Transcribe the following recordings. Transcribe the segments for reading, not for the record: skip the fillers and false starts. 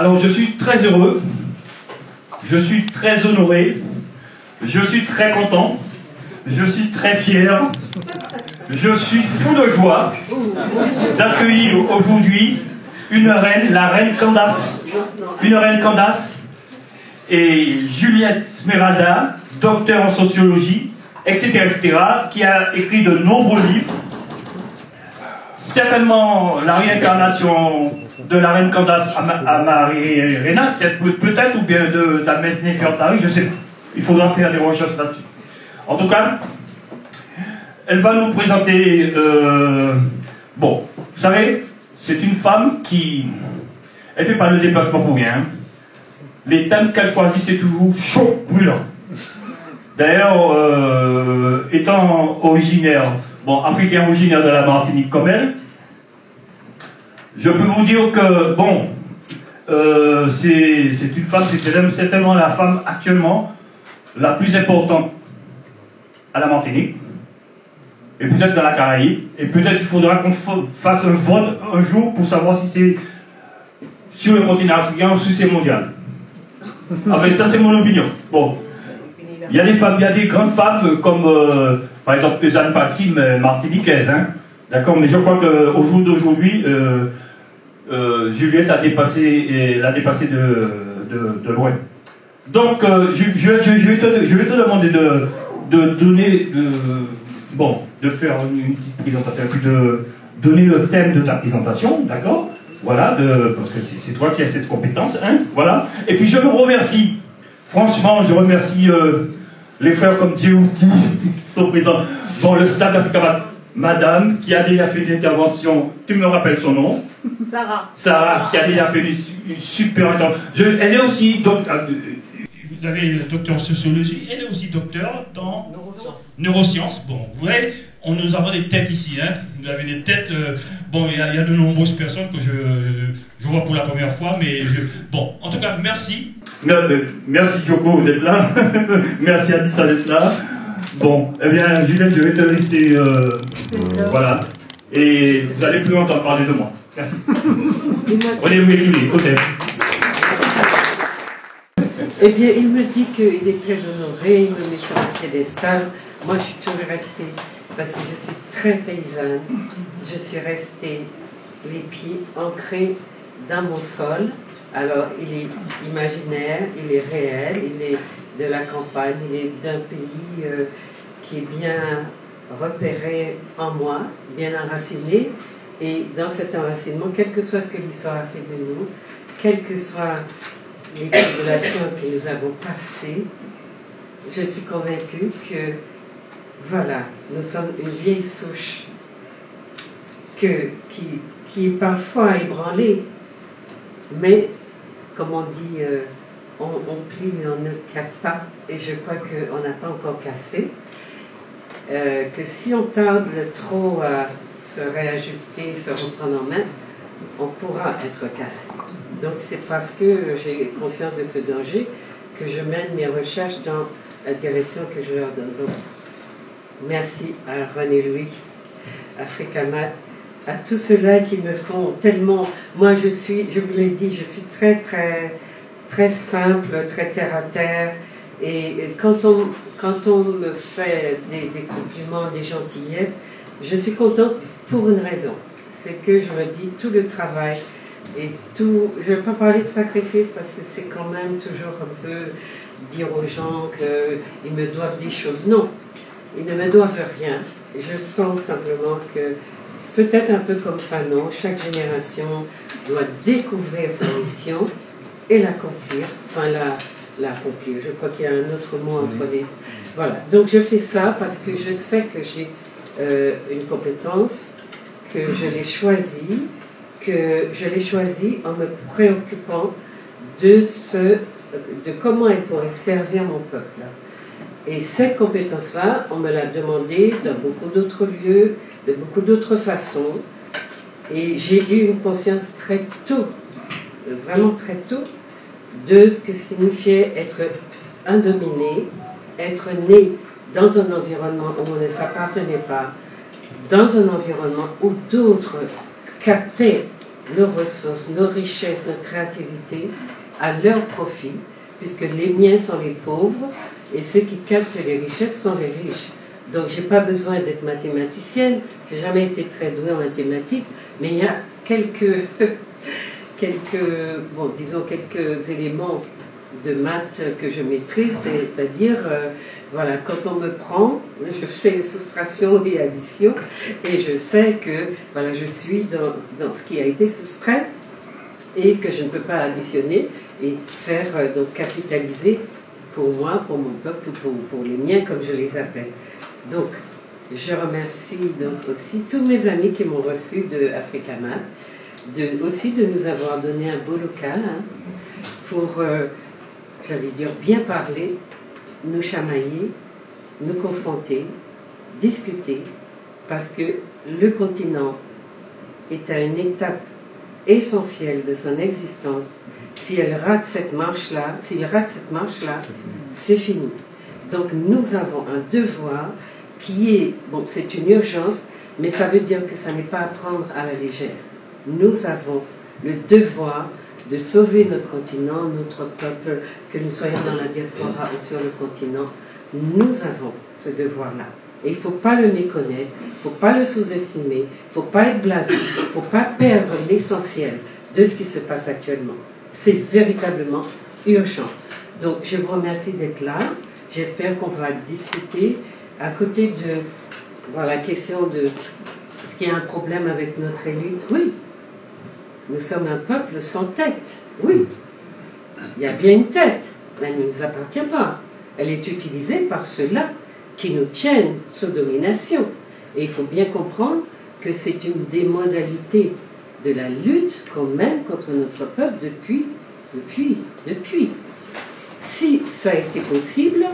Alors je suis très heureux, je suis très honoré, je suis très content, je suis très fier, je suis fou de joie d'accueillir aujourd'hui une reine, la reine Candace, une reine Candace, et Juliette Smeralda, docteur en sociologie, etc., qui a écrit de nombreux livres. Certainement la réincarnation de la reine Candace à Marie-Réna, c'est peut-être, ou bien de la messe Néfertari, je sais pas. Il faudra faire des recherches là-dessus. En tout cas, elle va nous présenter... bon, vous savez, c'est une femme qui... Elle ne fait pas le déplacement pour rien. Les thèmes qu'elle choisit, c'est toujours chaud, brûlant. D'ailleurs, étant originaire, bon, africain originaire de la Martinique comme elle, je peux vous dire que, bon, c'est une femme, c'est certainement la femme actuellement la plus importante à la Martinique, et peut-être dans la Caraïbe, et peut-être il faudra qu'on fasse un vote un jour pour savoir si c'est sur le continent africain ou si c'est mondial. Enfin, ça c'est mon opinion. Bon, il y a des femmes, il y a des grandes femmes comme, par exemple, Eusanne Passim, martiniquaise, hein, d'accord, mais je crois qu'au jour d'aujourd'hui, Juliette l'a dépassé de loin. Donc, je vais te demander de faire une petite présentation, et puis de donner le thème de ta présentation, d'accord? Voilà, parce que c'est toi qui as cette compétence, hein? Voilà. Et puis je me remercie, franchement, je remercie les frères comme Djéhouti qui sont présents dans le stade Africa. Madame qui a déjà fait une intervention, tu me rappelles son nom? Sarah, qui a déjà fait une super intervention. Elle est aussi, donc, vous avez le docteur en sociologie, elle est aussi docteur dans neurosciences. Bon, vous voyez, nous avons des têtes ici, hein. Vous avez des têtes, bon, il y a de nombreuses personnes que je vois pour la première fois, mais bon, en tout cas, merci. Merci Djoko d'être là, merci Adissa d'être là. Bon, eh bien, Juliette, je vais te laisser, voilà, et vous allez plus entendre parler de moi. Merci. Prenez vous étudier, au thème. Eh bien, il me dit qu'il est très honoré, il me met sur un piédestal. Moi, je suis toujours restée, parce que je suis très paysanne, je suis restée les pieds ancrés dans mon sol. Alors, il est imaginaire, il est réel, il est de la campagne, il est d'un pays qui est bien repéré en moi, bien enraciné. Et dans cet enracinement, quel que soit ce que l'histoire a fait de nous, quelles que soient les tribulations que nous avons passées, je suis convaincue que, voilà, nous sommes une vieille souche qui est parfois ébranlée, mais, comme on dit, on plie mais on ne casse pas, et je crois qu'on n'a pas encore cassé, que si on tarde trop à se réajuster, se reprendre en main, on pourra être cassé. Donc c'est parce que j'ai conscience de ce danger que je mène mes recherches dans la direction que je leur donne. Donc, merci à René Louis, à Africamat, à tous ceux-là qui me font tellement... Moi, je vous l'ai dit, je suis très, très, très simple, très terre-à-terre. Et quand on me fait des compliments, des gentillesses, je suis contente pour une raison. C'est que je me dis tout le travail et tout... Je ne vais pas parler de sacrifice parce que c'est quand même toujours un peu dire aux gens qu'ils me doivent des choses. Non, ils ne me doivent rien. Je sens simplement que, peut-être un peu comme Fanon, chaque génération doit découvrir sa mission et l'accomplir. Enfin, l'accomplir. Je crois qu'il y a un autre mot entre les... Voilà. Donc je fais ça parce que je sais que j'ai une compétence, que je l'ai choisie, en me préoccupant de comment elle pourrait servir mon peuple. Et cette compétence-là, on me l'a demandé dans beaucoup d'autres lieux, de beaucoup d'autres façons. Et j'ai eu une conscience très tôt, vraiment très tôt, de ce que signifiait être indominé, être né dans un environnement où on ne s'appartenait pas, dans un environnement où d'autres captaient nos ressources, nos richesses, notre créativité à leur profit, puisque les miens sont les pauvres et ceux qui captent les richesses sont les riches. Donc je n'ai pas besoin d'être mathématicienne, je n'ai jamais été très douée en mathématiques, mais il y a quelques quelques éléments de maths que je maîtrise, c'est-à-dire, voilà, quand on me prend, je fais soustraction et addition, et je sais que voilà, je suis dans ce qui a été soustrait, et que je ne peux pas additionner et faire, donc capitaliser pour moi, pour mon peuple, pour les miens, comme je les appelle. Donc, je remercie donc aussi tous mes amis qui m'ont reçu de Africamat, aussi de nous avoir donné un beau local, hein, pour, j'allais dire, bien parler, nous chamailler, nous confronter, discuter, parce que le continent est à une étape essentielle de son existence. Si elle rate cette marche-là, s'il rate cette marche-là, c'est fini. Donc nous avons un devoir qui est, bon, c'est une urgence, mais ça veut dire que ça n'est pas à prendre à la légère. Nous avons le devoir de sauver notre continent, notre peuple, que nous soyons dans la diaspora ou sur le continent. Nous avons ce devoir-là. Et il ne faut pas le méconnaître, il ne faut pas le sous-estimer, il ne faut pas être blasé, il ne faut pas perdre l'essentiel de ce qui se passe actuellement. C'est véritablement urgent. Donc je vous remercie d'être là. J'espère qu'on va discuter à côté de voilà, la question de est-ce qu'il y a un problème avec notre élite. Oui, nous sommes un peuple sans tête. Oui, il y a bien une tête, mais elle ne nous appartient pas. Elle est utilisée par ceux-là qui nous tiennent sous domination. Et il faut bien comprendre que c'est une des modalités de la lutte qu'on mène contre notre peuple depuis. Si ça a été possible,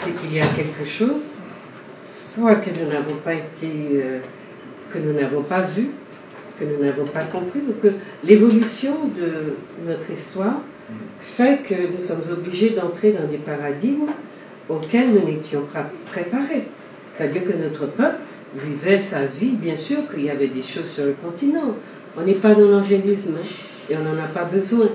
c'est qu'il y a quelque chose, soit que nous n'avons pas été, que nous n'avons pas vu, que nous n'avons pas compris, donc que l'évolution de notre histoire fait que nous sommes obligés d'entrer dans des paradigmes auxquels nous n'étions pas préparés. C'est-à-dire que notre peuple vivait sa vie, bien sûr qu'il y avait des choses sur le continent. On n'est pas dans l'angélisme, hein, et on n'en a pas besoin.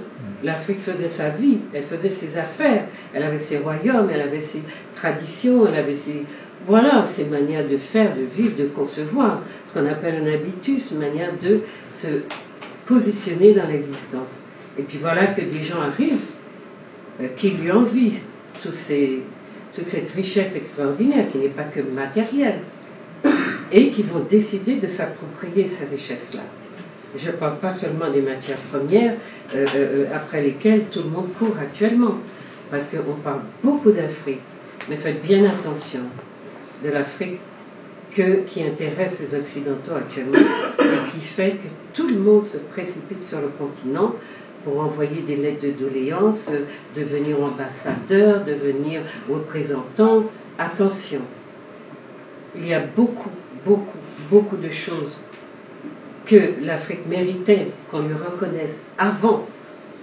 L'Afrique faisait sa vie, elle faisait ses affaires, elle avait ses royaumes, elle avait ses traditions, elle avait ses... Voilà, ses manières de faire, de vivre, de concevoir, ce qu'on appelle un habitus, une manière de se positionner dans l'existence. Et puis voilà que des gens arrivent qui lui envient toute cette richesse extraordinaire, qui n'est pas que matérielle, et qui vont décider de s'approprier ces richesses-là. Je ne parle pas seulement des matières premières après lesquelles tout le monde court actuellement, parce qu'on parle beaucoup d'Afrique, mais faites bien attention de l'Afrique qui intéresse les Occidentaux actuellement et qui fait que tout le monde se précipite sur le continent pour envoyer des lettres de doléances, devenir ambassadeur, devenir représentant. Attention, il y a beaucoup de choses que l'Afrique méritait qu'on lui reconnaisse avant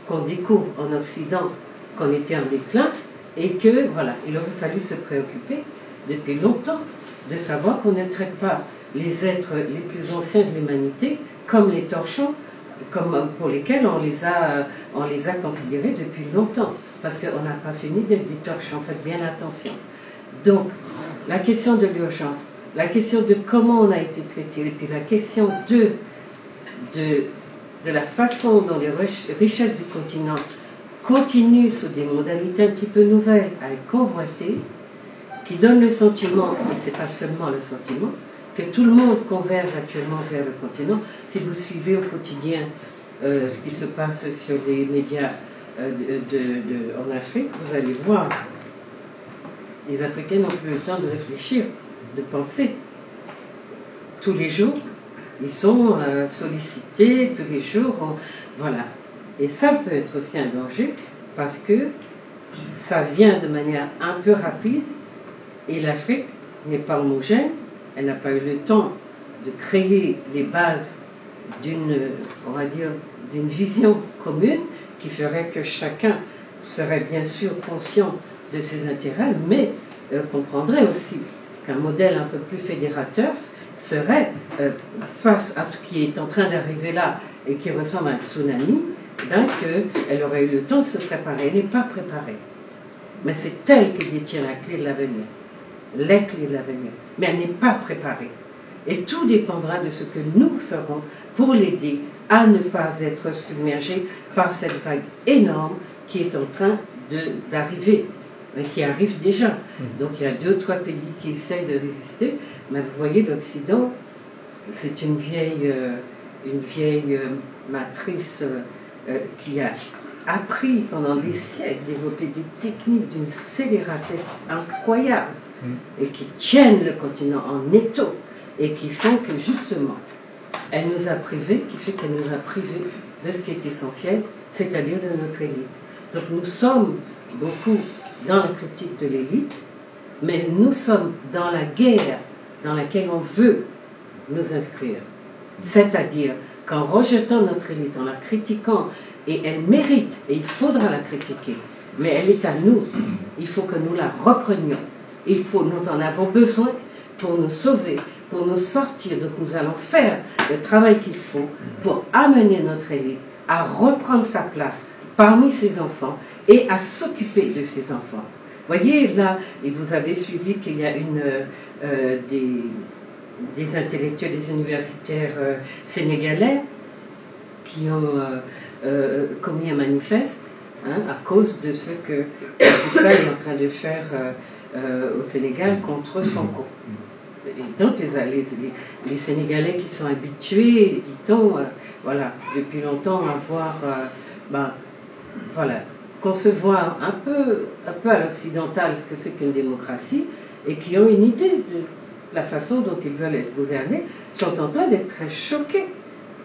qu'on découvre en Occident qu'on était en déclin, et que, voilà, il aurait fallu se préoccuper depuis longtemps de savoir qu'on ne traite pas les êtres les plus anciens de l'humanité comme les torchons, comme pour lesquels on les a considérés depuis longtemps, parce qu'on n'a pas fini d'être des torchons. Faites bien attention. Donc, la question de l'urgence, la question de comment on a été traité, et puis la question de la façon dont les richesses du continent continuent sous des modalités un petit peu nouvelles à être convoitées, qui donnent le sentiment, et ce n'est pas seulement le sentiment, que tout le monde converge actuellement vers le continent. Si vous suivez au quotidien ce qui se passe sur les médias en Afrique, vous allez voir, les Africains n'ont plus le temps de réfléchir, de penser. Tous les jours, ils sont sollicités, tous les jours, voilà. Et ça peut être aussi un danger, parce que ça vient de manière un peu rapide, et l'Afrique n'est pas homogène, elle n'a pas eu le temps de créer les bases d'une vision commune qui ferait que chacun serait bien sûr conscient de ses intérêts, mais comprendrait aussi qu'un modèle un peu plus fédérateur serait, face à ce qui est en train d'arriver là et qui ressemble à un tsunami, ben qu'elle aurait eu le temps de se préparer. Elle n'est pas préparée. Mais c'est elle qui détient la clé de l'avenir, les clés de l'avenir. Mais elle n'est pas préparée. Et tout dépendra de ce que nous ferons pour l'aider à ne pas être submergée par cette vague énorme qui est en train d'arriver, mais qui arrive déjà. Donc il y a 2 ou 3 pays qui essayent de résister, mais vous voyez, l'Occident, c'est une vieille matrice qui a appris pendant des siècles, développé des techniques d'une scélératesse incroyable et qui tiennent le continent en étau et qui font que justement, elle nous a privés, qui fait qu'elle nous a privés de ce qui est essentiel, c'est-à-dire de notre élite. Donc nous sommes beaucoup dans la critique de l'élite, mais nous sommes dans la guerre dans laquelle on veut nous inscrire. C'est-à-dire qu'en rejetant notre élite, en la critiquant, et elle mérite, et il faudra la critiquer, mais elle est à nous, il faut que nous la reprenions. Nous en avons besoin pour nous sauver, pour nous sortir. Donc nous allons faire le travail qu'il faut pour amener notre élite à reprendre sa place parmi ses enfants et à s'occuper de ses enfants. Voyez, là, et vous avez suivi qu'il y a des intellectuels, des universitaires sénégalais qui ont commis un manifeste à cause de ce que Sall est en train de faire au Sénégal contre Sonko. Et donc les Sénégalais qui sont habitués, dit-on, voilà, depuis longtemps à voir, concevoir un peu à l'occidental ce que c'est qu'une démocratie, et qui ont une idée de la façon dont ils veulent être gouvernés, sont en train d'être très choqués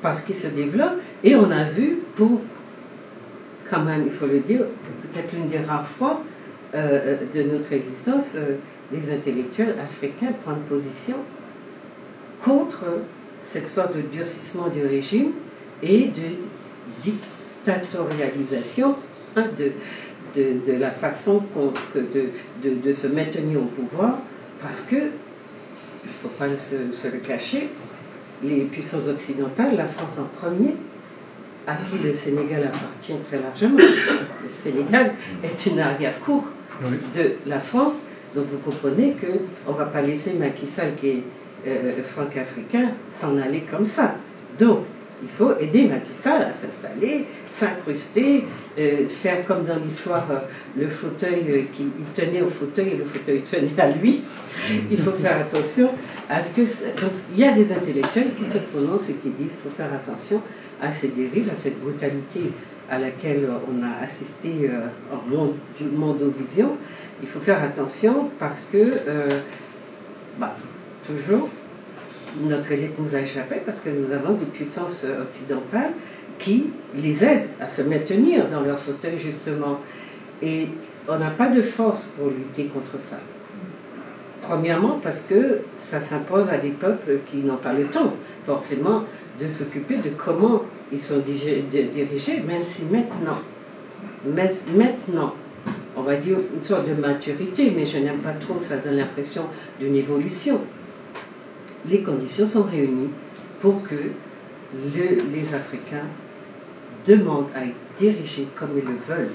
par ce qui se développe. Et on a vu, pour, quand même, il faut le dire, peut-être l'une des rares fois de notre existence, des intellectuels africains prendre position contre cette sorte de durcissement du régime et de dictatorialisation de la façon de se maintenir au pouvoir, parce que, il ne faut pas se le cacher, les puissances occidentales, la France en premier, à qui le Sénégal appartient très largement. Le Sénégal est une arrière-cour de la France, donc vous comprenez qu'on ne va pas laisser Macky Sall, qui est franc-africain, s'en aller comme ça. Donc, il faut aider Macky Sall à s'installer, s'incruster, faire comme dans l'histoire, le fauteuil, il tenait au fauteuil et le fauteuil tenait à lui. Il faut faire attention à ce que... Donc, il y a des intellectuels qui se prononcent et qui disent qu'il faut faire attention à ces dérives, à cette brutalité à laquelle on a assisté en mondovision. Il faut faire attention parce que, toujours, notre élite nous a échappé parce que nous avons des puissances occidentales qui les aident à se maintenir dans leur fauteuil, justement. Et on n'a pas de force pour lutter contre ça. Premièrement, parce que ça s'impose à des peuples qui n'ont pas le temps, forcément, de s'occuper de comment ils sont dirigés, même si maintenant, on va dire une sorte de maturité, mais je n'aime pas trop, ça donne l'impression d'une évolution. Les conditions sont réunies pour que les Africains demandent à être dirigés comme ils le veulent,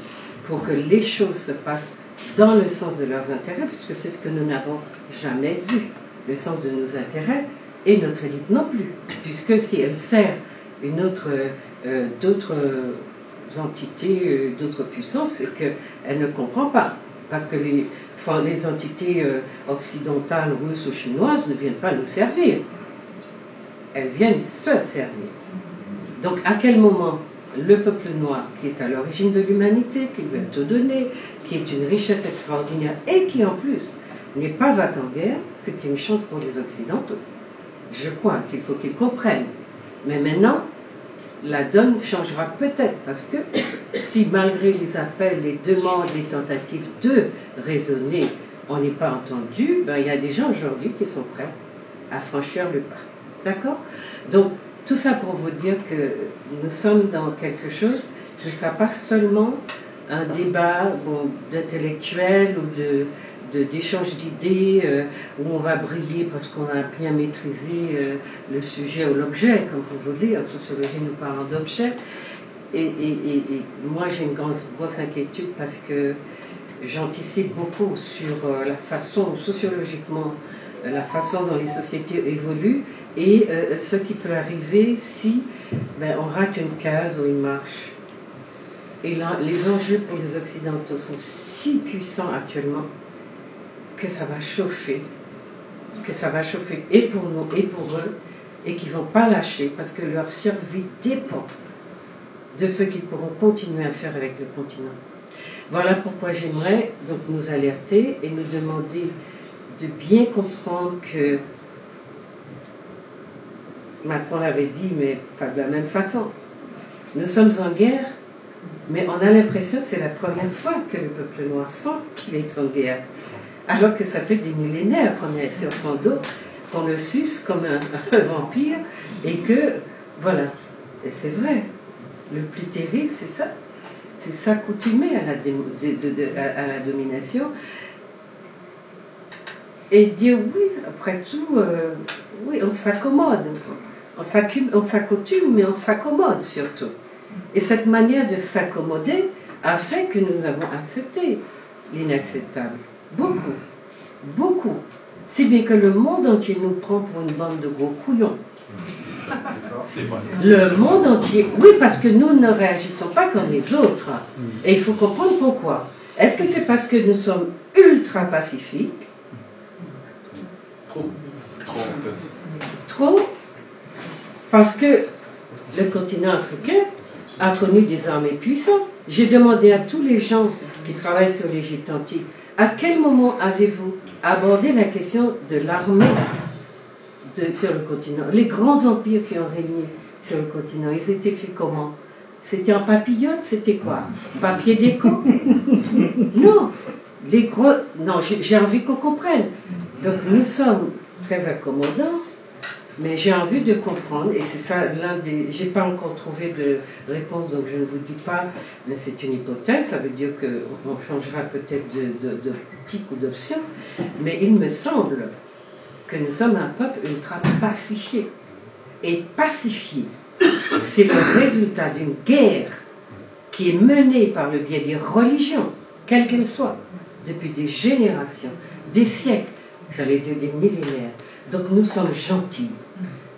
pour que les choses se passent dans le sens de leurs intérêts, puisque c'est ce que nous n'avons jamais eu, le sens de nos intérêts, et notre élite non plus, puisque si elle sert d'autres entités, d'autres puissances, c'est qu'elle ne comprend pas. Parce que les entités occidentales, russes ou chinoises ne viennent pas nous servir. Elles viennent se servir. Donc à quel moment le peuple noir, qui est à l'origine de l'humanité, qui lui a tout donné, qui est une richesse extraordinaire et qui en plus n'est pas en guerre, c'est qu'il y a une chance pour les Occidentaux. Je crois qu'il faut qu'ils comprennent. Mais maintenant, la donne changera peut-être, parce que si malgré les appels, les demandes, les tentatives de raisonner, on n'est pas entendu, il y a des gens aujourd'hui qui sont prêts à franchir le pas. D'accord? Donc, tout ça pour vous dire que nous sommes dans quelque chose, que ça passe seulement un débat d'intellectuels ou d'échange d'idées, où on va briller parce qu'on a bien maîtrisé le sujet ou l'objet, comme vous voulez. En sociologie, nous parlons d'objet. Et moi, j'ai une grosse inquiétude parce que j'anticipe beaucoup sur la façon, sociologiquement, la façon dont les sociétés évoluent et ce qui peut arriver si on rate une case ou une marche. Et là, les enjeux pour les Occidentaux sont si puissants actuellement que ça va chauffer. Et pour nous et pour eux, et qu'ils ne vont pas lâcher parce que leur survie dépend de ce qu'ils pourront continuer à faire avec le continent. Voilà pourquoi j'aimerais donc nous alerter et nous demander de bien comprendre que Macron l'avait dit, mais pas de la même façon. Nous sommes en guerre, mais on a l'impression que c'est la première fois que le peuple noir sent qu'il est en guerre. Alors que ça fait des millénaires qu'on est sur son dos, qu'on le suce comme un vampire, et que, voilà, et c'est vrai, le plus terrible, c'est ça. C'est s'accoutumer à la domination et dire oui, après tout, oui, on s'accommode. On s'accoutume, mais on s'accommode surtout. Et cette manière de s'accommoder a fait que nous avons accepté l'inacceptable. Beaucoup. Beaucoup. Si bien que le monde entier nous prend pour une bande de gros couillons. Le monde entier, oui, parce que nous ne réagissons pas comme les autres. Et il faut comprendre pourquoi. Est-ce que c'est parce que nous sommes ultra pacifiques? Trop. Parce que le continent africain a connu des armées puissantes. J'ai demandé à tous les gens qui travaillent sur l'Égypte antique, à quel moment avez-vous abordé la question de l'armée sur le continent? Les grands empires qui ont régné sur le continent, ils étaient faits comment? C'était en papillote? C'était quoi? Papier déco? Non. Non, j'ai envie qu'on comprenne. Donc nous sommes très accommodants, mais j'ai envie de comprendre, et c'est ça l'un des... J'ai pas encore trouvé de réponse, donc je ne vous dis pas, mais c'est une hypothèse, ça veut dire qu'on changera peut-être d'optique ou d'option, mais il me semble que nous sommes un peuple ultra pacifié. Et pacifié, c'est le résultat d'une guerre qui est menée par le biais des religions, quelles qu'elles soient, depuis des générations, des siècles, j'allais dire des millénaires. Donc nous sommes gentils,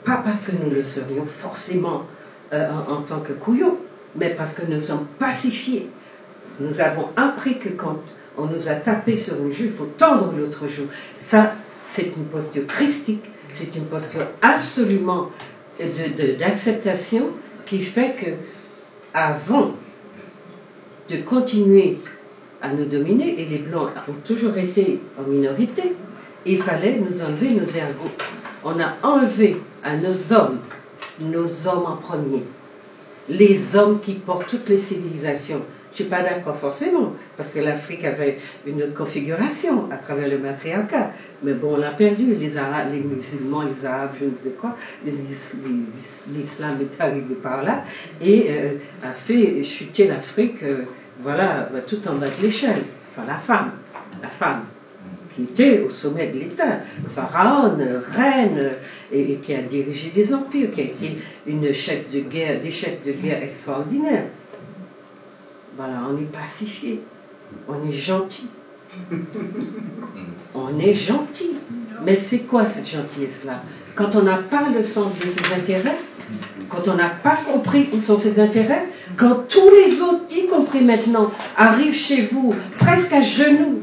pas parce que nous le serions forcément en tant que couillons, mais parce que nous sommes pacifiés. Nous avons appris que quand on nous a tapé sur une joue, il faut tendre l'autre joue. Ça, c'est une posture christique, c'est une posture absolument d'acceptation qui fait que, avant de continuer à nous dominer, et les Blancs ont toujours été en minorité, il fallait nous enlever nos ergots. On a enlevé à nos hommes en premier, les hommes qui portent toutes les civilisations. Je ne suis pas d'accord forcément, parce que l'Afrique avait une autre configuration à travers le matriarcat. Mais bon, on l'a perdu, les Arabes, les musulmans, les Arabes, je ne sais quoi, l'islam est arrivé par là et a fait chuter l'Afrique, voilà, tout en bas de l'échelle. Enfin, la femme, qui était au sommet de l'État, pharaon, reine, et qui a dirigé des empires, qui a été une chef de guerre, des chefs de guerre extraordinaires. Voilà, on est pacifié, on est gentil. On est gentil. Mais c'est quoi cette gentillesse-là? Quand on n'a pas le sens de ses intérêts, quand on n'a pas compris où sont ses intérêts, quand tous les autres, y compris maintenant, arrivent chez vous presque à genoux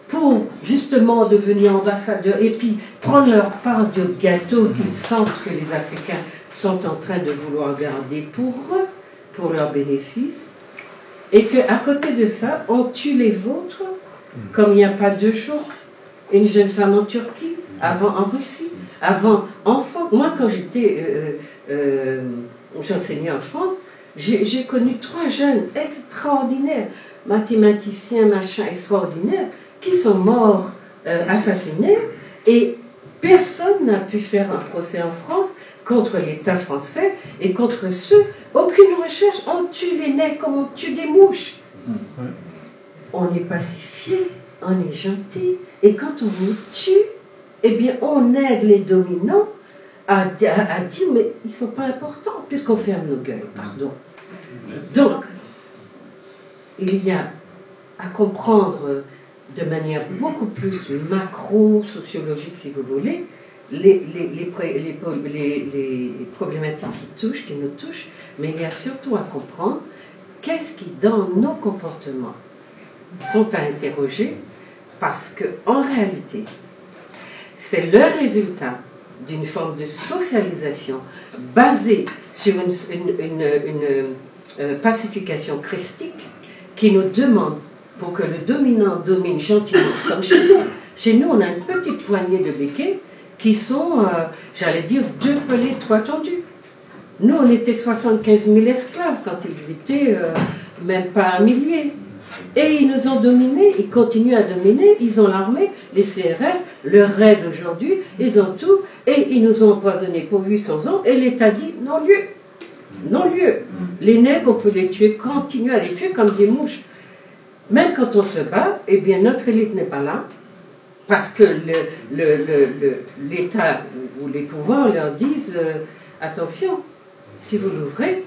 pour justement devenir ambassadeurs et puis prendre leur part de gâteau qu'ils sentent que les Africains sont en train de vouloir garder pour eux, pour leur bénéfice, et qu'à côté de ça, on tue les vôtres, comme il n'y a pas 2 jours, une jeune femme en Turquie, avant en Russie, avant en France. Moi, quand j'enseignais en France, j'ai connu 3 jeunes extraordinaires, mathématiciens, machin, extraordinaires, qui sont morts assassinés, et personne n'a pu faire un procès en France contre l'État français et contre ceux, aucune recherche, on tue les nègres comme on tue des mouches. On est pacifié, on est gentil. Et quand on nous tue, eh bien, on aide les dominants à dire, mais ils ne sont pas importants, puisqu'on ferme nos gueules, pardon. Donc, il y a à comprendre de manière beaucoup plus macro-sociologique, si vous voulez, les problématiques qui nous touchent, mais il y a surtout à comprendre qu'est-ce qui, dans nos comportements, sont à interroger, parce qu'en réalité, c'est le résultat d'une forme de socialisation basée sur une pacification christique qui nous demande, pour que le dominant domine gentiment, comme chez nous. Chez nous, on a une petite poignée de béquets qui sont, j'allais dire, 2 pelés, 3 tendus. Nous, on était 75 000 esclaves quand ils étaient même pas 1 millier. Et ils nous ont dominés, ils continuent à dominer, ils ont l'armée, les CRS, le raid aujourd'hui, ils ont tout, et ils nous ont empoisonnés pour 800 ans, et l'État dit non-lieu. Non-lieu. Les nègres, on peut les tuer, continuer à les tuer comme des mouches. Même quand on se bat, eh bien notre élite n'est pas là, parce que l'État ou les pouvoirs leur disent attention, si vous l'ouvrez,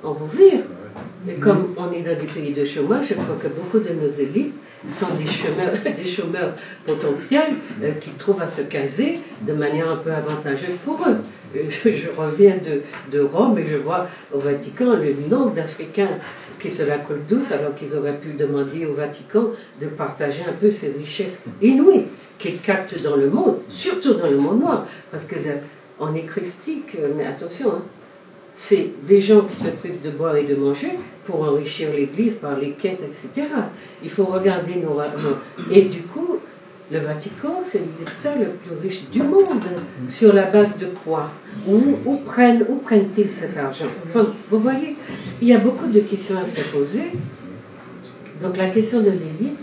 on vous vire. Et comme on est dans des pays de chômage, je crois que beaucoup de nos élites sont des chômeurs potentiels qui trouvent à se caser de manière un peu avantageuse pour eux. Je reviens de Rome et je vois au Vatican le nombre d'Africains qui se la coulent douce alors qu'ils auraient pu demander au Vatican de partager un peu ces richesses inouïes qu'ils captent dans le monde, surtout dans le monde noir, parce que on est christique, mais attention, hein, c'est des gens qui se privent de boire et de manger pour enrichir l'Église par les quêtes, etc. Il faut regarder nos... Et du coup, le Vatican, c'est l'État le plus riche du monde. Sur la base de quoi? Où prennent-ils cet argent? Enfin, vous voyez, il y a beaucoup de questions à se poser. Donc la question de l'élite,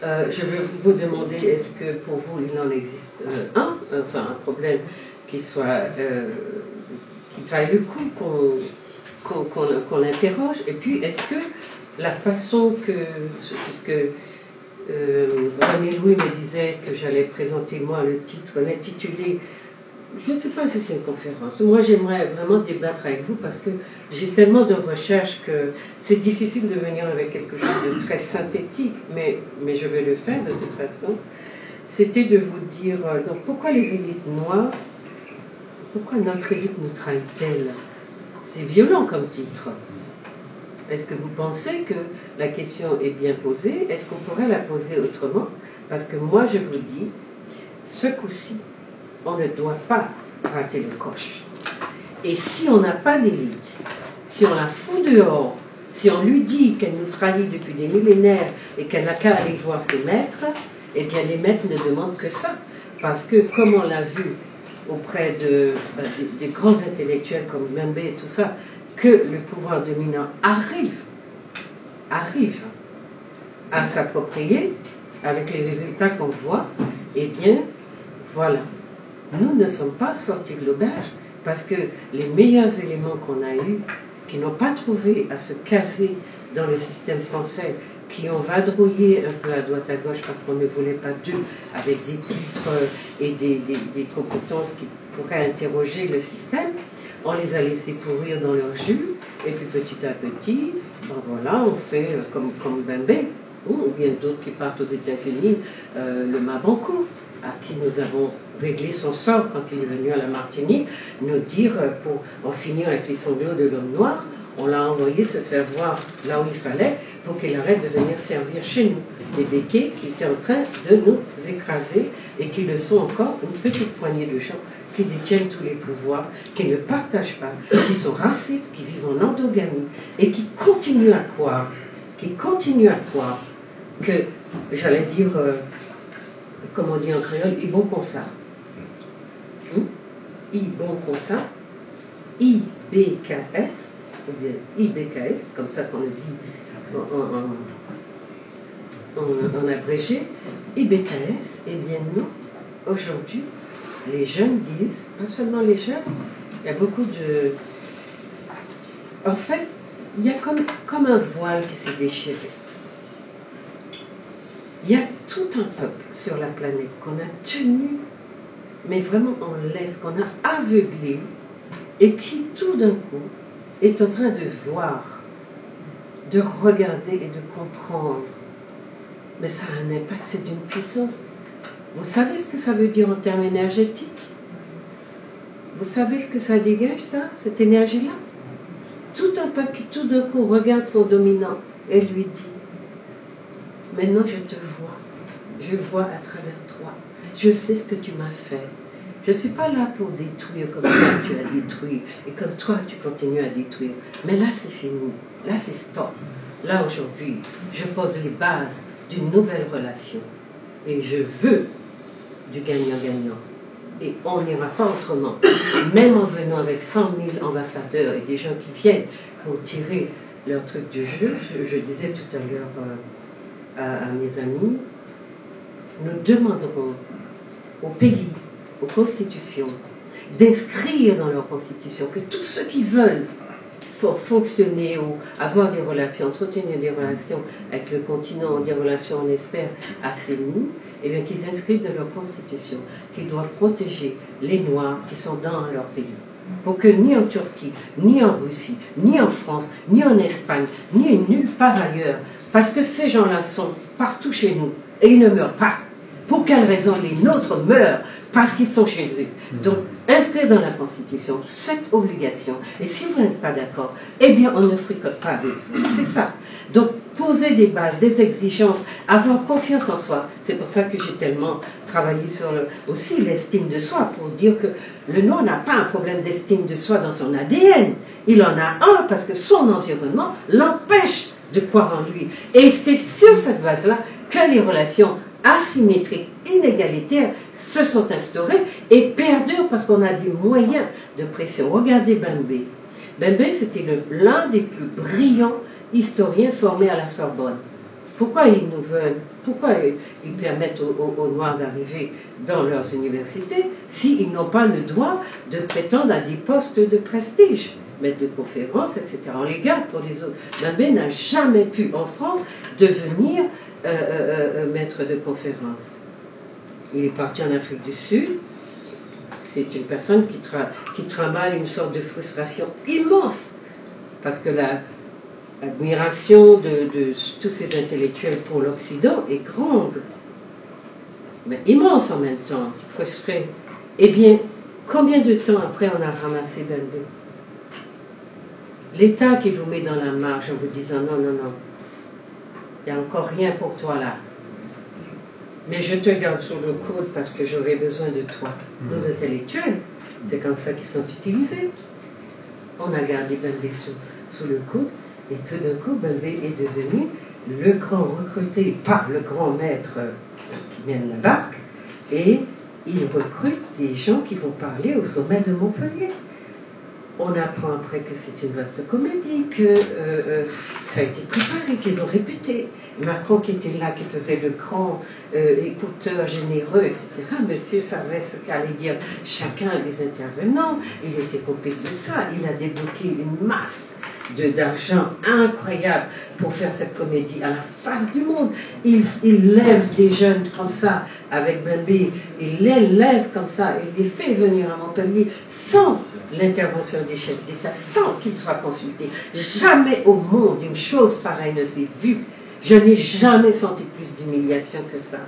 je vais vous demander, est-ce que pour vous, il en existe un problème qui soit... qu'il faille le coup qu'on l'interroge, et puis est-ce que la façon que, puisque René Louis me disait que j'allais présenter moi le titre, l'intitulé, je ne sais pas si c'est une conférence, moi j'aimerais vraiment débattre avec vous parce que j'ai tellement de recherches que c'est difficile de venir avec quelque chose de très synthétique, mais je vais le faire de toute façon. C'était de vous dire, donc pourquoi les élites noires, pourquoi notre élite nous trahit-elle? C'est violent comme titre. Est-ce que vous pensez que la question est bien posée? Est-ce qu'on pourrait la poser autrement? Parce que moi, je vous dis, ce coup-ci, on ne doit pas rater le coche. Et si on n'a pas d'élite, si on la fout dehors, si on lui dit qu'elle nous trahit depuis des millénaires et qu'elle n'a qu'à aller voir ses maîtres, eh bien les maîtres ne demandent que ça. Parce que, comme on l'a vu auprès des grands intellectuels comme Mbembe et tout ça, que le pouvoir dominant arrive à s'approprier avec les résultats qu'on voit, eh bien, voilà. Nous ne sommes pas sortis de l'auberge parce que les meilleurs éléments qu'on a eus, qui n'ont pas trouvé à se caser dans le système français, qui ont vadrouillé un peu à droite à gauche parce qu'on ne voulait pas d'eux, avec des titres et des compétences qui pourraient interroger le système, on les a laissés pourrir dans leur jus, et puis petit à petit, ben voilà, on fait comme Mbembe, ou bien d'autres qui partent aux États-Unis, le Mabankou, à qui nous avons réglé son sort quand il est venu à la Martinique, nous dire, pour en finir avec les sanglots de l'homme noir, on l'a envoyé se faire voir là où il fallait pour qu'il arrête de venir servir chez nous. Des béquets qui étaient en train de nous écraser et qui le sont encore une petite poignée de gens qui détiennent tous les pouvoirs, qui ne partagent pas, qui sont racistes, qui vivent en endogamie et qui continuent à croire que, j'allais dire, comme on dit en créole, ils bon comme ça. Ils bon comme ça, IBKS, ou bien IBKS, comme ça qu'on le dit en abrégé, IBKS, eh bien nous, aujourd'hui, les jeunes disent, pas seulement les jeunes, il y a beaucoup de... En fait, il y a comme un voile qui s'est déchiré. Il y a tout un peuple sur la planète qu'on a tenu, mais vraiment en laisse, qu'on a aveuglé, et qui tout d'un coup est en train de voir, de regarder et de comprendre. Mais ça a un impact, c'est d'une puissance. Vous savez ce que ça veut dire en termes énergétiques? Vous savez ce que ça dégage, ça, cette énergie-là? Tout un peuple qui tout d'un coup regarde son dominant et lui dit: maintenant je te vois, je vois à travers toi, je sais ce que tu m'as fait. Je ne suis pas là pour détruire comme toi tu as détruit et comme toi tu continues à détruire. Mais là c'est fini, là c'est stop. Là aujourd'hui, je pose les bases d'une nouvelle relation et je veux du gagnant-gagnant. Et on n'ira pas autrement. Même en venant avec 100 000 ambassadeurs et des gens qui viennent pour tirer leur truc du jeu, je disais tout à l'heure à mes amis, nous demanderons aux pays, aux constitutions, d'inscrire dans leur constitution que tous ceux qui veulent fonctionner ou avoir des relations, entretenir des relations avec le continent, des relations, on espère, assainies, et bien qu'ils inscrivent dans leur constitution qu'ils doivent protéger les Noirs qui sont dans leur pays. Pour que ni en Turquie, ni en Russie, ni en France, ni en Espagne, ni nulle part ailleurs, parce que ces gens-là sont partout chez nous, et ils ne meurent pas. Pour quelle raison les nôtres meurent? Parce qu'ils sont chez eux. Donc, inscrire dans la Constitution cette obligation. Et si vous n'êtes pas d'accord, eh bien, on ne fricote pas avec vous. C'est ça. Donc, poser des bases, des exigences, avoir confiance en soi. C'est pour ça que j'ai tellement travaillé sur aussi l'estime de soi, pour dire que le Noir n'a pas un problème d'estime de soi dans son ADN. Il en a un parce que son environnement l'empêche de croire en lui. Et c'est sur cette base-là que les relations asymétriques, inégalitaires, se sont instaurées et perdurent parce qu'on a des moyens de pression. Regardez Bembe. Bembe, c'était l'un des plus brillants historiens formés à la Sorbonne. Pourquoi ils nous veulent, pourquoi ils permettent aux Noirs d'arriver dans leurs universités s'ils n'ont pas le droit de prétendre à des postes de prestige, maître de conférences, etc. On les garde pour les autres. Bembe n'a jamais pu, en France, devenir maître de conférences. Il est parti en Afrique du Sud. C'est une personne qui trimballe une sorte de frustration immense, parce que l'admiration de tous ces intellectuels pour l'Occident est grande, mais immense en même temps, frustré. Eh bien, combien de temps après on a ramassé Bembe? L'État qui vous met dans la marge en vous disant non, non, non, il n'y a encore rien pour toi là. Mais je te garde sur le coude parce que j'aurai besoin de toi. Nos intellectuels, c'est comme ça qu'ils sont utilisés. On a gardé Bembe sous le coude et tout d'un coup, Bembe est devenu le grand recruté par le grand maître qui mène la barque, et il recrute des gens qui vont parler au sommet de Montpellier. On apprend après que c'est une vaste comédie, que ça a été préparé, qu'ils ont répété. Macron qui était là, qui faisait le grand écouteur généreux, etc. Monsieur savait ce qu'allait dire chacun des intervenants. Il était complice de ça. Il a débloqué une masse d'argent incroyable pour faire cette comédie à la face du monde. Il lève des jeunes comme ça avec Bembe, il les lève comme ça, il les fait venir à Montpellier sans l'intervention des chefs d'État, sans qu'ils soient consultés. Jamais au monde une chose pareille ne s'est vue. Je n'ai jamais senti plus d'humiliation que ça.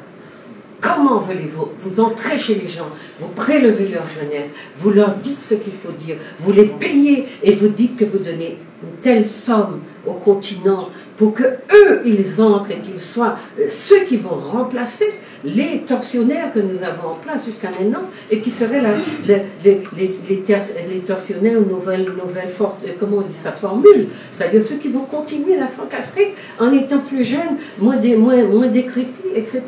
Comment voulez-vous? Vous entrez chez les gens, vous prélevez leur jeunesse, vous leur dites ce qu'il faut dire, vous les payez et vous dites que vous donnez une telle somme au continent pour que eux ils entrent et qu'ils soient ceux qui vont remplacer les tortionnaires que nous avons en place jusqu'à maintenant et qui seraient les tortionnaires nouvelles fortes, comment on dit ça, formule, c'est-à-dire ceux qui vont continuer la Franc-Afrique en étant plus jeunes, moins décrépits, etc.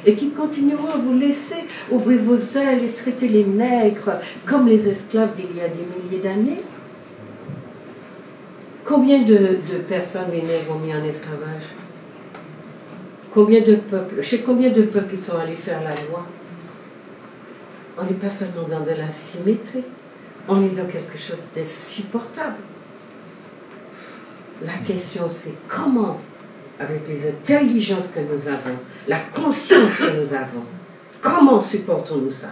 et qui continueront à vous laisser ouvrir vos ailes et traiter les nègres comme les esclaves d'il y a des milliers d'années. Combien de personnes les nègres ont mis en esclavage? Combien de peuples? Chez combien de peuples ils sont allés faire la loi? On n'est pas seulement dans de la symétrie, on est dans quelque chose d'insupportable. La question c'est comment avec les intelligences que nous avons, la conscience que nous avons, comment supportons-nous ça?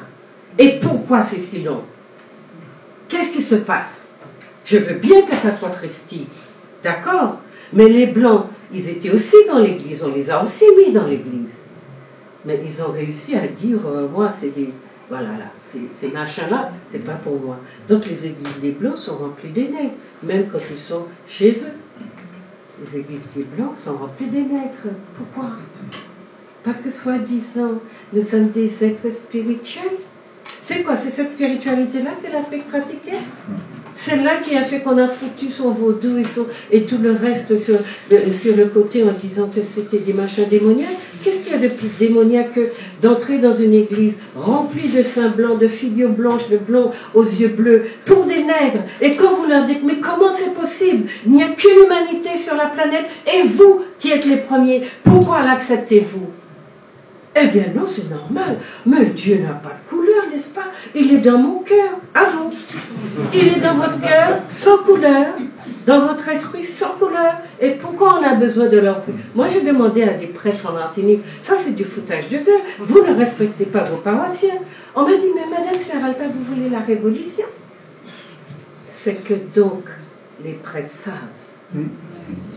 Et pourquoi c'est si long? Qu'est-ce qui se passe? Je veux bien que ça soit Christi, d'accord? Mais les Blancs, ils étaient aussi dans l'Église, on les a aussi mis dans l'Église. Mais ils ont réussi à dire, moi, c'est des... Voilà, là, ces machins-là, c'est pas pour moi. Donc les églises des Blancs sont remplies des nègres, même quand ils sont chez eux. Les églises des Blancs sont remplies des nègres. Pourquoi? Parce que soi-disant, nous sommes des êtres spirituels. C'est quoi? C'est cette spiritualité-là que l'Afrique pratiquait? C'est là qui a fait qu'on a foutu son vaudou et tout le reste sur le côté en disant que c'était des machins démoniaques. Qu'est-ce qu'il y a de plus démoniaque que d'entrer dans une église remplie de saints blancs, de figures blanches, de blonds aux yeux bleus, pour des nègres? Et quand vous leur dites, mais comment c'est possible? Il n'y a qu'une humanité sur la planète et vous qui êtes les premiers, pourquoi l'acceptez-vous? Eh bien non, c'est normal. Mais Dieu n'a pas de couleur, n'est-ce pas? Il est dans mon cœur. Ah bon? Il est dans votre cœur, sans couleur, dans votre esprit, sans couleur. Et pourquoi on a besoin de leur... Moi, j'ai demandé à des prêtres en Martinique, ça c'est du foutage de gueule, vous ne respectez pas vos paroissiens. On m'a dit, mais Madame Serralta, vous voulez la révolution? C'est que donc, les prêtres savent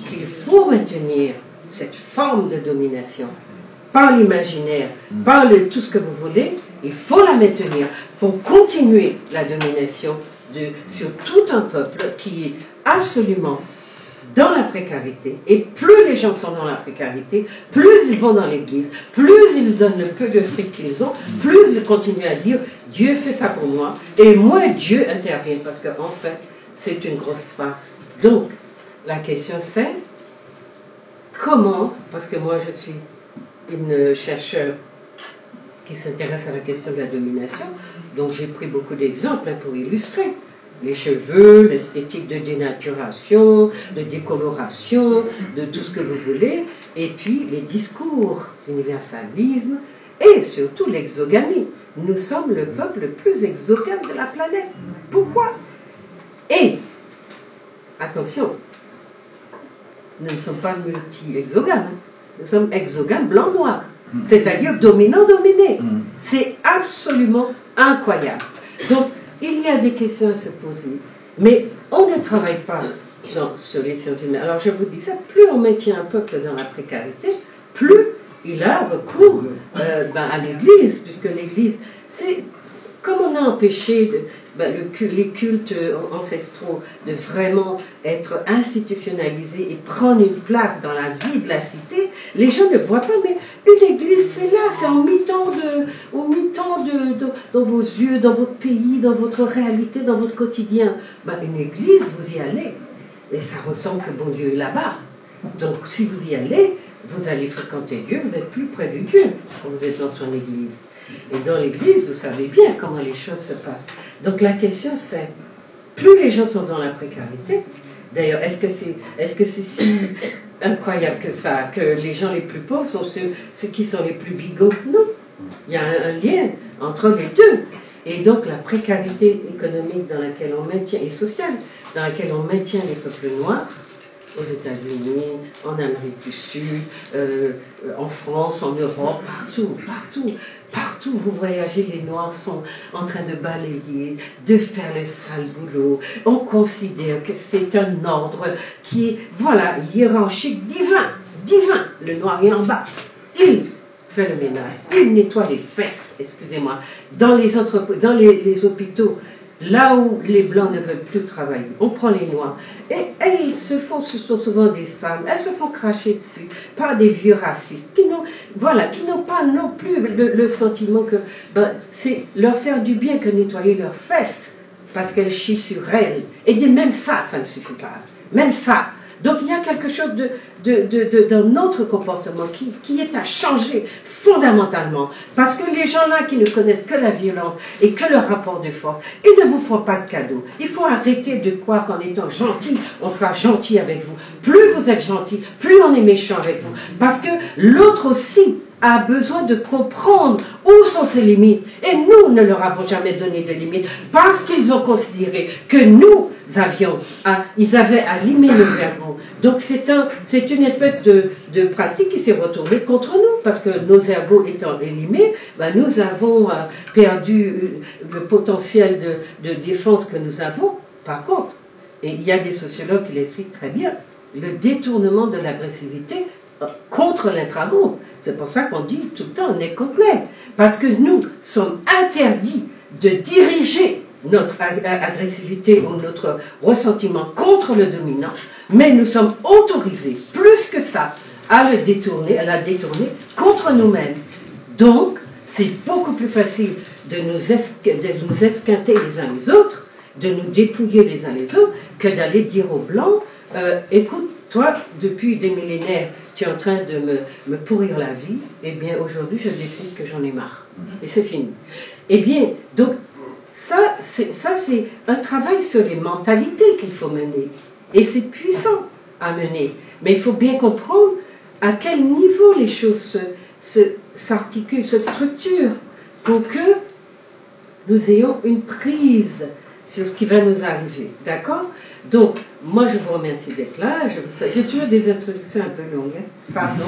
qu'il faut maintenir cette forme de domination par l'imaginaire, par tout ce que vous voulez, il faut la maintenir pour continuer la domination sur tout un peuple qui est absolument dans la précarité. Et plus les gens sont dans la précarité, plus ils vont dans l'église, plus ils donnent le peu de fric qu'ils ont, plus ils continuent à dire « Dieu fait ça pour moi » et moins Dieu intervient, parce qu'en fait, c'est une grosse farce. Donc, la question c'est comment, parce que moi je suis une chercheure qui s'intéresse à la question de la domination, donc j'ai pris beaucoup d'exemples pour illustrer. Les cheveux, l'esthétique de dénaturation, de décoloration, de tout ce que vous voulez, et puis les discours, l'universalisme, et surtout l'exogamie. Nous sommes le peuple le plus exogame de la planète. Pourquoi? Et, attention, nous ne sommes pas multi-exogames, nous sommes exogames blanc-noir, c'est-à-dire dominant-dominé. C'est absolument incroyable. Donc, il y a des questions à se poser, mais on ne travaille pas sur les sciences humaines. Alors, je vous dis ça, plus on maintient un peuple dans la précarité, plus il a recours à l'Église, puisque l'Église, c'est comme on a empêché les cultes ancestraux de vraiment être institutionnalisés et prendre une place dans la vie de la cité, les gens ne voient pas, mais une église c'est là, c'est au mi-temps dans vos yeux, dans votre pays, dans votre réalité, dans votre quotidien. Une église, vous y allez, et ça ressemble que bon Dieu est là-bas. Donc si vous y allez, vous allez fréquenter Dieu, vous êtes plus près de Dieu quand vous êtes dans son église. Et dans l'église, vous savez bien comment les choses se passent. Donc la question c'est, plus les gens sont dans la précarité, d'ailleurs, est-ce que c'est si incroyable que ça, que les gens les plus pauvres sont ceux qui sont les plus bigots? Non, il y a un lien entre les deux. Et donc la précarité économique dans laquelle on maintient, et sociale, dans laquelle on maintient les peuples noirs, aux États-Unis, en Amérique du Sud, en France, en Europe, partout vous voyagez, les Noirs sont en train de balayer, de faire le sale boulot. On considère que c'est un ordre qui est, voilà, hiérarchique, divin. Le Noir est en bas. Il fait le ménage, il nettoie les fesses, excusez-moi, dans les entreprises, dans les hôpitaux. Là où les Blancs ne veulent plus travailler, on prend les Noirs. Et elles ce sont souvent des femmes, elles se font cracher dessus par des vieux racistes qui n'ont pas non plus le sentiment que c'est leur faire du bien que nettoyer leurs fesses, parce qu'elles chient sur elles. Et même ça ne suffit pas. Même ça. Donc il y a quelque chose d'un autre comportement qui est à changer fondamentalement. Parce que les gens-là qui ne connaissent que la violence et que le rapport de force, ils ne vous font pas de cadeaux. Il faut arrêter de croire qu'en étant gentil, on sera gentil avec vous. Plus vous êtes gentil, plus on est méchant avec vous. Parce que l'autre aussi a besoin de comprendre où sont ses limites. Et nous ne leur avons jamais donné de limites parce qu'ils ont considéré que nous ils avaient à limer nos ergots. Donc c'est une espèce de pratique qui s'est retournée contre nous parce que nos ergots étant élimés, ben, nous avons perdu le potentiel de défense que nous avons. Par contre, et il y a des sociologues qui l'expliquent très bien, le détournement de l'agressivité contre l'intragroupe. C'est pour ça qu'on dit tout le temps on est contre net. Parce que nous sommes interdits de diriger notre agressivité ou notre ressentiment contre le dominant, mais nous sommes autorisés, plus que ça, à la détourner contre nous-mêmes. Donc, c'est beaucoup plus facile de nous esquinter les uns les autres, de nous dépouiller les uns les autres, que d'aller dire aux Blancs, écoute, toi, depuis des millénaires, tu es en train de me pourrir la vie, eh bien, aujourd'hui, je décide que j'en ai marre. Et c'est fini. Eh bien, donc, ça, c'est un travail sur les mentalités qu'il faut mener. Et c'est puissant à mener. Mais il faut bien comprendre à quel niveau les choses s'articulent, se structurent, pour que nous ayons une prise sur ce qui va nous arriver. D'accord? Donc, moi, je vous remercie d'être là. J'ai toujours des introductions un peu longues. Hein? Pardon.